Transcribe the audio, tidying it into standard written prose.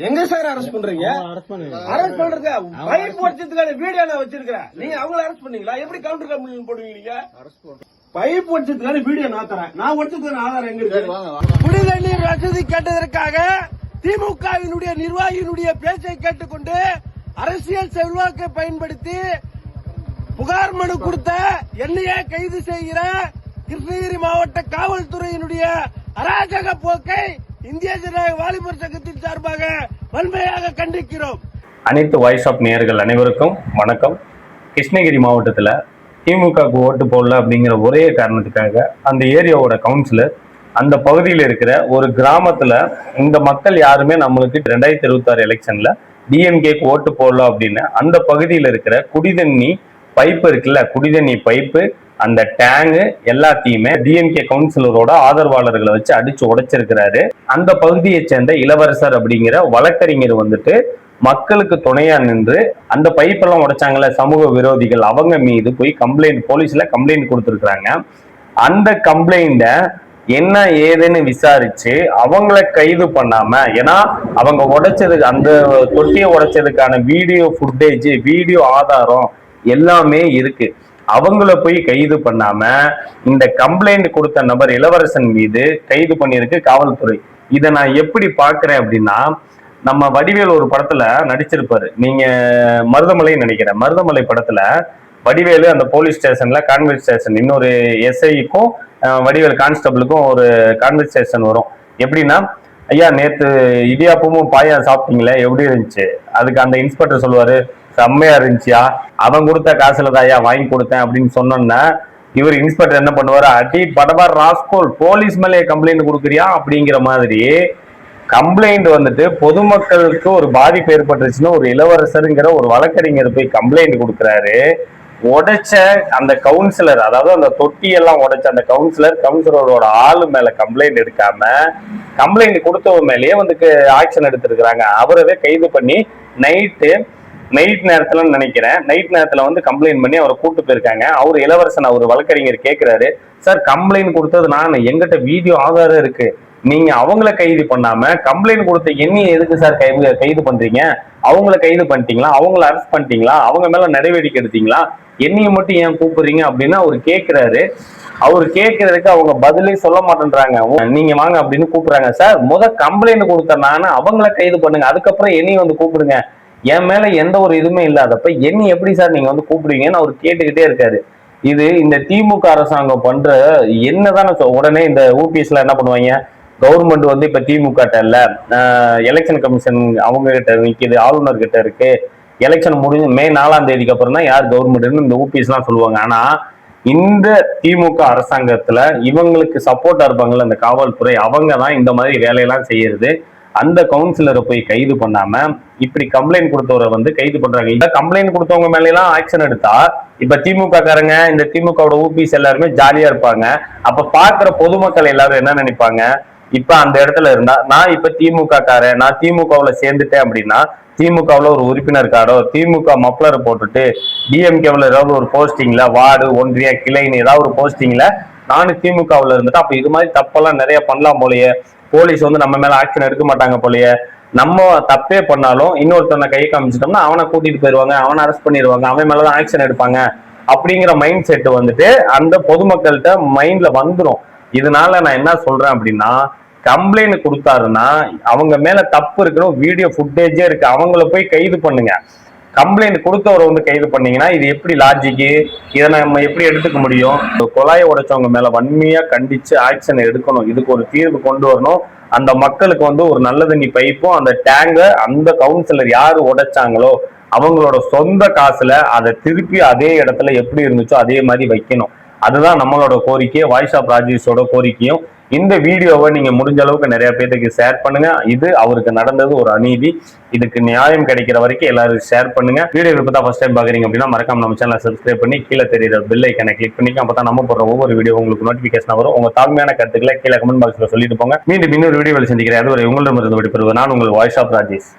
எங்க sir arrest பண்றீங்க? Arrest பண்றதுக்கு பைப் உடைச்சதுக்கான வீடியோ நான் வச்சிருக்கேன். நீங்க அவங்கள அரெஸ்ட் பண்ணீங்களா? எப்படி கவுண்டர் கம்ப்ளைண்ட் போடுவீங்க நீங்க? பைப் உடைச்சதுக்கான வீடியோ நான் தரேன். நான் உடைச்சதுக்கான ஆதாரம் எங்க இருக்கு? குடிநீர் வசதி கேட்டதற்காக திமுகவினுடைய நிர்வாகியினுடைய பேச்சை கேட்டுக்கொண்டு அரசியல் செல்வாக்கை பயன்படுத்தி புகார் மனு கொடுத்த என்னையே கைது செய்கிற கிருஷ்ணகிரி மாவட்ட காவல்துறையினுடைய அராஜக போக்கை இந்திய ஜனநாயக வாலிபர் சங்கத்தின் சார்பாக வன்மையாக கண்டிக்கிறோம். அனைத்து வாய்ஸ் ஆஃப் நேயர்கள் அனைவருக்கும் வணக்கம். கிருஷ்ணகிரி மாவட்டத்தில் திமுகவுக்கு ஓட்டு போடல அப்படிங்கிற ஒரே காரணத்துக்காக அந்த ஏரியாவோட கவுன்சிலர் அந்த பகுதியில் இருக்கிற ஒரு கிராமத்தில் இந்த மக்கள் யாருமே நம்மளுக்கு 2026 எலெக்ஷன்ல டிஎம்கேக்கு ஓட்டு போடல அப்படின்னு அந்த பகுதியில் இருக்கிற குடிதண்ணி பைப்பு இருக்குல்ல, குடிதண்ணி பைப்பு, அந்த டேங்கு எல்லாத்தையுமே டிஎம்கே கவுன்சிலரோட ஆதரவாளர்களை வச்சு அடிச்சு உடைச்சிருக்கிறாரு. அந்த பகுதியை சேர்ந்த இளவரசர் அப்படிங்கிற வழக்கறிஞர் வந்துட்டு மக்களுக்கு துணையா நின்று அந்த பைப்பெல்லாம் உடைச்சாங்கல்ல சமூக விரோதிகள், அவங்க மீது போய் போலீஸ்ல கம்ப்ளைண்ட் கொடுத்துருக்குறாங்க. அந்த கம்ப்ளைண்ட என்ன ஏதுன்னு விசாரிச்சு அவங்கள கைது பண்ணாம, ஏன்னா அவங்க உடைச்சதுக்கு அந்த தொட்டியை உடைச்சதுக்கான வீடியோ ஃபுட்டேஜ், வீடியோ ஆதாரம் எல்லாமே இருக்கு. அவங்கள போய் கைது பண்ணாம இந்த கம்ப்ளைண்ட் கொடுத்த நபர் இளவரசன் மீது கைது பண்ணியிருக்கு காவல்துறை. இதை நான் எப்படி பாக்குறேன் அப்படின்னா, நம்ம வடிவேல் ஒரு படத்துல நடிச்சிருப்பாரு, நீங்க மருதமலை நினைக்கிறேன். மருதமலை படத்துல வடிவேலு அந்த போலீஸ் ஸ்டேஷன்ல கான்வெர்சேஷன், இன்னொரு எஸ்ஐக்கும் வடிவேல் கான்ஸ்டபிளுக்கும் ஒரு கான்வெர்சேஷன் வரும். எப்படின்னா, ஐயா நேத்து இடியாப்பமும் பாயா சாப்பிட்டீங்களே எப்படி இருந்துச்சு? அதுக்கு அந்த இன்ஸ்பெக்டர் சொல்லுவாரு, செம்மையா இருந்துச்சியா, அவன் கொடுத்த காசுல தாயா வாங்கி கொடுத்தேன் அப்படின்னு சொன்னோன்னா இவர் இன்ஸ்பெக்டர் என்ன பண்ணுவாரு, அடி படபார் ராஸ்கோல், போலீஸ் மேலே கம்ப்ளைண்ட் கொடுக்குறியா அப்படிங்கிற மாதிரி கம்ப்ளைண்ட் வந்துட்டு பொதுமக்களுக்கு ஒரு பாதிப்பு ஏற்பட்டுருச்சுன்னு ஒரு இளவரசருங்கிற ஒரு வழக்கறிஞர் போய் கம்ப்ளைண்ட் கொடுக்குறாரு. உடைச்ச அந்த கவுன்சிலர், அதாவது அந்த தொட்டியெல்லாம் உடைச்ச அந்த கவுன்சிலரோட ஆளு மேல கம்ப்ளைண்ட் எடுக்காம கம்ப்ளைண்ட் கொடுத்தவங்க மேலேயே வந்து ஆக்ஷன் எடுத்திருக்கிறாங்க. அவரவே கைது பண்ணி நைட் நேரத்துல நினைக்கிறேன், நைட் நேரத்துல வந்து கம்ப்ளைண்ட் பண்ணி அவரை கூட்டு போயிருக்காங்க. அவர் இளவரசன், அவர் வழக்கறிஞர் கேட்கிறாரு, சார் கம்ப்ளைண்ட் கொடுத்தது நான், எங்கிட்ட வீடியோ ஆதாரம் இருக்கு, நீங்க அவங்கள கைது பண்ணாம கம்ப்ளைண்ட் கொடுத்த என்னைய எதுக்கு சார் கைது பண்றீங்க? அவங்கள கைது பண்ணிட்டீங்களா? அவங்கள அரெஸ்ட் பண்ணிட்டீங்களா? அவங்க மேல நடவடிக்கை எடுத்தீங்களா? என்னைய மட்டும் ஏன் கூப்பிடுறீங்க அப்படின்னு அவர் கேட்கிறாரு. அவர் கேட்கறதுக்கு அவங்க பதிலே சொல்ல மாட்டேன்றாங்க. நீங்க வாங்க அப்படின்னு கூப்பிடுறாங்க. சார் கம்ப்ளைண்ட் கொடுத்த நானு, அவங்கள கைது பண்ணுங்க, அதுக்கப்புறம் என்னையும் வந்து கூப்பிடுங்க, என் மேல எந்த ஒரு இதுவுமே இல்லாதப்ப என்ன எப்படி சார் நீங்க வந்து கூப்பிடுவீங்கன்னு அவர் கேட்டுக்கிட்டே இருக்காரு. இது இந்த திமுக அரசாங்கம் பண்ற என்னதான் உடனே இந்த ஊபிஎஸ்ல என்ன பண்ணுவாங்க, கவர்மெண்ட் வந்து இப்ப திமுக இல்ல, எலெக்ஷன் கமிஷன் அவங்க கிட்ட நிக்குது, ஆளுநர் கிட்ட இருக்கு, எலெக்ஷன் முடிஞ்சு மே 4ஆம் தேதிக்கு அப்புறம் தான் யார் கவர்மெண்ட்னு இந்த ஊபிஎஸ் எல்லாம் சொல்லுவாங்க. ஆனா இந்த திமுக அரசாங்கத்துல இவங்களுக்கு சப்போர்ட்டா இருப்பாங்கல்ல இந்த காவல்துறை, அவங்க தான் இந்த மாதிரி வேலையெல்லாம் செய்யறது. அந்த கவுன்சிலரை போய் கைது பண்ணாம இப்படி கம்ப்ளைண்ட் கொடுத்தவரை வந்து கைது பண்றாங்க. இந்த கம்ப்ளைண்ட் கொடுத்தவங்க மேல எல்லாம் ஆக்ஷன் எடுத்தா இப்ப திமுக காரங்க, இந்த திமுகவோட ஊபிஸ் எல்லாருமே ஜாலியா இருப்பாங்க. அப்ப பாக்குற பொதுமக்கள் எல்லாரும் என்ன நினைப்பாங்க, இப்ப அந்த இடத்துல இருந்தா நான் இப்ப திமுக காரன், நான் திமுகவுல சேர்ந்துட்டேன் அப்படின்னா திமுகவுல ஒரு உறுப்பினர் கார்டோ, திமுக மப்ளர் போட்டுட்டு டிஎம்கேவுல ஏதாவது ஒரு போஸ்டிங்ல வார்டு, ஒன்றிய, கிளைன்னு ஏதாவது ஒரு போஸ்டிங்ல நானும் திமுகவுல இருந்துட்டு அப்ப இது மாதிரி தப்பெல்லாம் நிறைய பண்ணலாம் போலயே, போலீஸ் வந்து நம்ம மேல ஆக்ஷன் எடுக்க மாட்டாங்க போலயே, நம்ம தப்பே பண்ணாலும் இன்னொருத்தனை கை காமிச்சிட்டோம்னா அவனை கூட்டிட்டு போயிருவாங்க, அவனை அரெஸ்ட் பண்ணிடுவாங்க, அவன் மேலதான் ஆக்ஷன் எடுப்பாங்க அப்படிங்கிற மைண்ட் செட் வந்துட்டு அந்த பொதுமக்கள்கிட்ட மைண்ட்ல வந்துடும். இதனால நான் என்ன சொல்றேன் அப்படின்னா, கம்ப்ளைண்ட் கொடுத்தாருன்னா அவங்க மேல தப்பு இருக்கணும், வீடியோ ஃபுட்டேஜே இருக்கு, அவங்கள போய் கைது பண்ணுங்க. கம்ப்ளைண்ட் கொடுத்தவரை வந்து கைது பண்ணீங்கன்னா இது எப்படி லாஜிக்கு? இதை நம்ம எப்படி எடுத்துக்க முடியும்? குழாயை உடைச்சவங்க மேல வன்மையா கண்டிச்சு ஆக்ஷன் எடுக்கணும், இதுக்கு ஒரு தீர்வு கொண்டு வரணும். அந்த மக்களுக்கு வந்து ஒரு நல்ல தண்ணி பைப்பும் அந்த டேங்க அந்த கவுன்சிலர் யாரு உடைச்சாங்களோ அவங்களோட சொந்த காசுல அதை திருப்பி அதே இடத்துல எப்படி இருந்துச்சோ அதே மாதிரி வைக்கணும். அதுதான் நம்மளோட கோரிக்கை, வாய்ஸ் ஆஃப் ராஜேஷோட கோரிக்கையும். இந்த வீடியோவை நீங்க முடிஞ்ச அளவுக்கு நிறைய பேருக்கு ஷேர் பண்ணுங்க. இது அவருக்கு நடந்தது ஒரு அநீதி, இதுக்கு நியாயம் கிடைக்கிற வரைக்கும் எல்லாரும் ஷேர் பண்ணுங்க. வீடியோ இப்பதான் ஃபர்ஸ்ட் டைம் பாக்குறீங்க அப்படின்னா மறக்காம நம்ம சேனலை சப்ஸ்கிரைப் பண்ணி கீழே தெரியுற பெல் ஐக்கானை கிளிக் பண்ணிக்க, அப்பதான் நம்ம போடுற ஒவ்வொரு வீடியோ உங்களுக்கு நோட்டிபிகேஷன் வரும். உங்க தாழ்மையான கருத்துக்களை கீழே கமெண்ட் பாக்ஸ்ல சொல்லிட்டு போங்க. மீண்டும் இன்னொரு வீடியோவில் சந்திக்கிறேன். அதுவரை உங்களிடமிருந்து விடைபெறுவது நான் உங்கள் வாய்ஸ் ஆஃப் ராஜேஷ்.